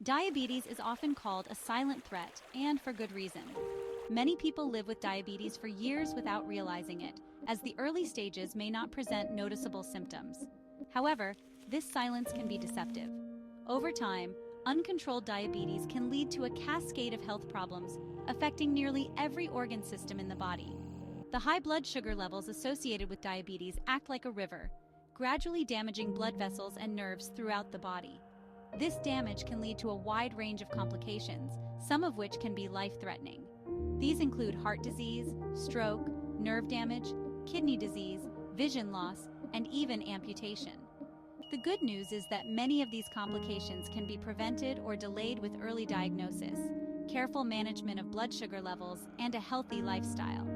Diabetes is often called a silent threat, and for good reason. Many people live with diabetes for years without realizing it, as the early stages may not present noticeable symptoms. However, this silence can be deceptive. Over time, uncontrolled diabetes can lead to a cascade of health problems, affecting nearly every organ system in the body. The high blood sugar levels associated with diabetes act like a river, gradually damaging blood vessels and nerves throughout the body. This damage can lead to a wide range of complications, some of which can be life-threatening. These include heart disease, stroke, nerve damage, kidney disease, vision loss, and even amputation. The good news is that many of these complications can be prevented or delayed with early diagnosis, careful management of blood sugar levels, and a healthy lifestyle.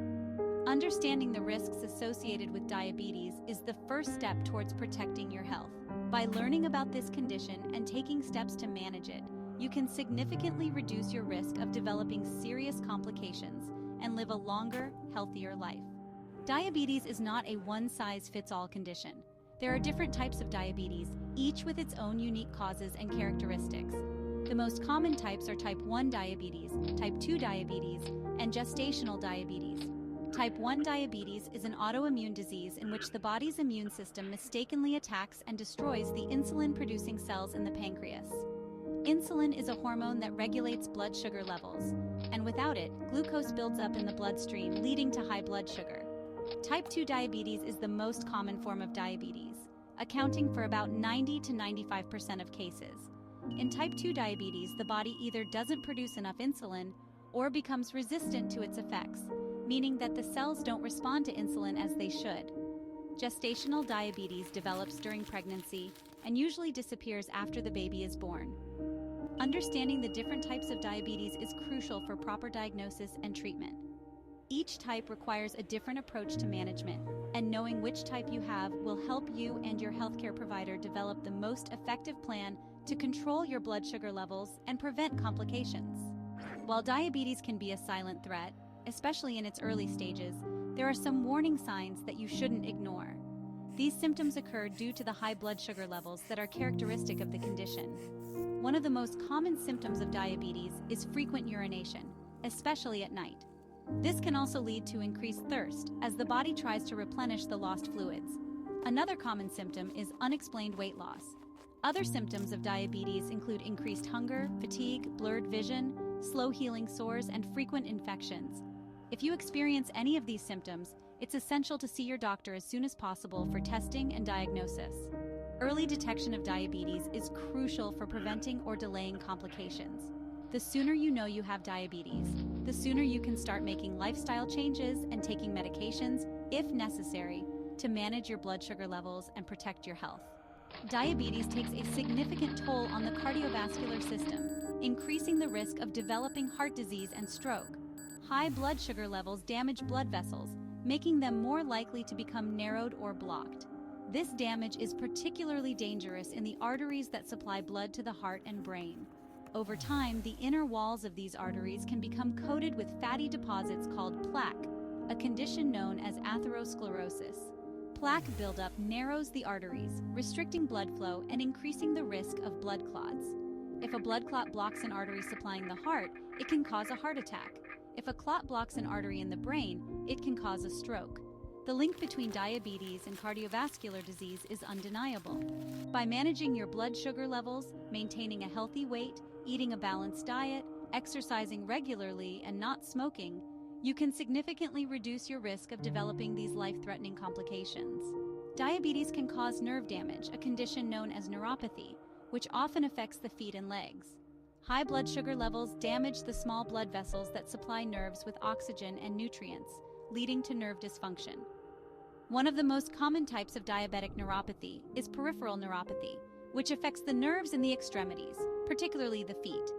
Understanding the risks associated with diabetes is the first step towards protecting your health. By learning about this condition and taking steps to manage it, you can significantly reduce your risk of developing serious complications and live a longer, healthier life. Diabetes is not a one-size-fits-all condition. There are different types of diabetes, each with its own unique causes and characteristics. The most common types are type 1 diabetes, type 2 diabetes, and gestational diabetes. Type 1 diabetes is an autoimmune disease in which the body's immune system mistakenly attacks and destroys the insulin-producing cells in the pancreas. Insulin is a hormone that regulates blood sugar levels, and without it, glucose builds up in the bloodstream, leading to high blood sugar. Type 2 diabetes is the most common form of diabetes, accounting for about 90 to 95% of cases. In type 2 diabetes, the body either doesn't produce enough insulin or becomes resistant to its effects, meaning that the cells don't respond to insulin as they should. Gestational diabetes develops during pregnancy and usually disappears after the baby is born. Understanding the different types of diabetes is crucial for proper diagnosis and treatment. Each type requires a different approach to management, and knowing which type you have will help you and your healthcare provider develop the most effective plan to control your blood sugar levels and prevent complications. While diabetes can be a silent threat, especially in its early stages, there are some warning signs that you shouldn't ignore. These symptoms occur due to the high blood sugar levels that are characteristic of the condition. One of the most common symptoms of diabetes is frequent urination, especially at night. This can also lead to increased thirst as the body tries to replenish the lost fluids. Another common symptom is unexplained weight loss. Other symptoms of diabetes include increased hunger, fatigue, blurred vision, slow healing sores, and frequent infections. If you experience any of these symptoms, it's essential to see your doctor as soon as possible for testing and diagnosis. Early detection of diabetes is crucial for preventing or delaying complications. The sooner you know you have diabetes, the sooner you can start making lifestyle changes and taking medications, if necessary, to manage your blood sugar levels and protect your health. Diabetes takes a significant toll on the cardiovascular system, increasing the risk of developing heart disease and stroke. High blood sugar levels damage blood vessels, making them more likely to become narrowed or blocked. This damage is particularly dangerous in the arteries that supply blood to the heart and brain. Over time, the inner walls of these arteries can become coated with fatty deposits called plaque, a condition known as atherosclerosis. Plaque buildup narrows the arteries, restricting blood flow and increasing the risk of blood clots. If a blood clot blocks an artery supplying the heart, it can cause a heart attack. If a clot blocks an artery in the brain, it can cause a stroke. The link between diabetes and cardiovascular disease is undeniable. By managing your blood sugar levels, maintaining a healthy weight, eating a balanced diet, exercising regularly, and not smoking, you can significantly reduce your risk of developing these life-threatening complications. Diabetes can cause nerve damage, a condition known as neuropathy, which often affects the feet and legs. High blood sugar levels damage the small blood vessels that supply nerves with oxygen and nutrients, leading to nerve dysfunction. One of the most common types of diabetic neuropathy is peripheral neuropathy, which affects the nerves in the extremities, particularly the feet.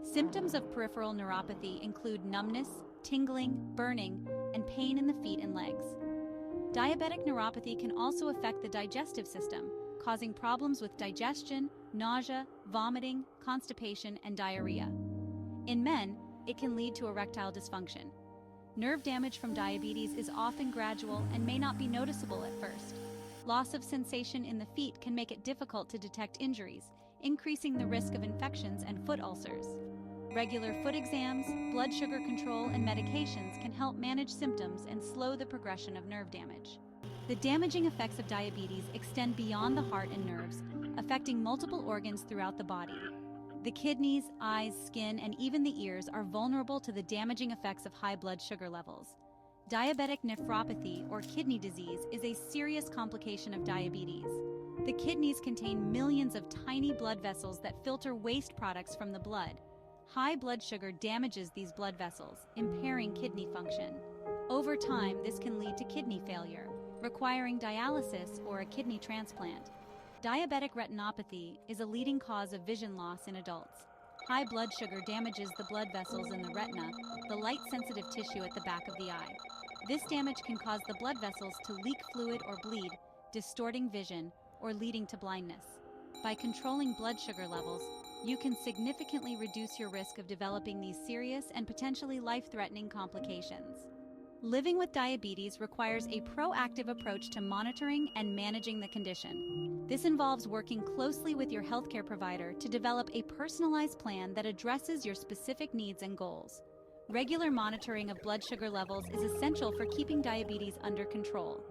Symptoms of peripheral neuropathy include numbness, tingling, burning, and pain in the feet and legs. Diabetic neuropathy can also affect the digestive system, causing problems with digestion, nausea, vomiting, constipation, and diarrhea. In men, it can lead to erectile dysfunction. Nerve damage from diabetes is often gradual and may not be noticeable at first. Loss of sensation in the feet can make it difficult to detect injuries, increasing the risk of infections and foot ulcers. Regular foot exams, blood sugar control, and medications can help manage symptoms and slow the progression of nerve damage. The damaging effects of diabetes extend beyond the heart and nerves, affecting multiple organs throughout the body. The kidneys, eyes, skin, and even the ears are vulnerable to the damaging effects of high blood sugar levels. Diabetic nephropathy, or kidney disease, is a serious complication of diabetes. The kidneys contain millions of tiny blood vessels that filter waste products from the blood. High blood sugar damages these blood vessels, impairing kidney function. Over time, this can lead to kidney failure, requiring dialysis or a kidney transplant. Diabetic retinopathy is a leading cause of vision loss in adults. High blood sugar damages the blood vessels in the retina, the light-sensitive tissue at the back of the eye. This damage can cause the blood vessels to leak fluid or bleed, distorting vision or leading to blindness. By controlling blood sugar levels, you can significantly reduce your risk of developing these serious and potentially life-threatening complications. Living with diabetes requires a proactive approach to monitoring and managing the condition. This involves working closely with your healthcare provider to develop a personalized plan that addresses your specific needs and goals. Regular monitoring of blood sugar levels is essential for keeping diabetes under control.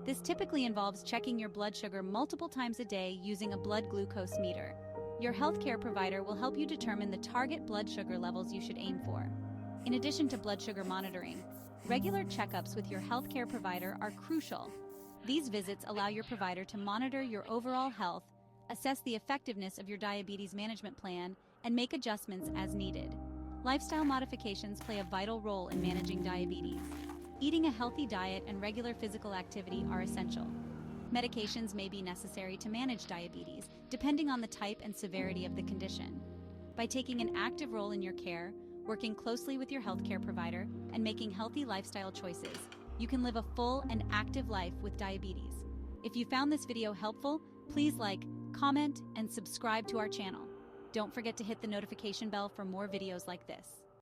This typically involves checking your blood sugar multiple times a day using a blood glucose meter. Your healthcare provider will help you determine the target blood sugar levels you should aim for. In addition to blood sugar monitoring, regular checkups with your healthcare provider are crucial. These visits allow your provider to monitor your overall health, assess the effectiveness of your diabetes management plan, and make adjustments as needed. Lifestyle modifications play a vital role in managing diabetes. Eating a healthy diet and regular physical activity are essential. Medications may be necessary to manage diabetes, depending on the type and severity of the condition. By taking an active role in your care, working closely with your healthcare provider, and making healthy lifestyle choices, you can live a full and active life with diabetes. If you found this video helpful, please like, comment, and subscribe to our channel. Don't forget to hit the notification bell for more videos like this.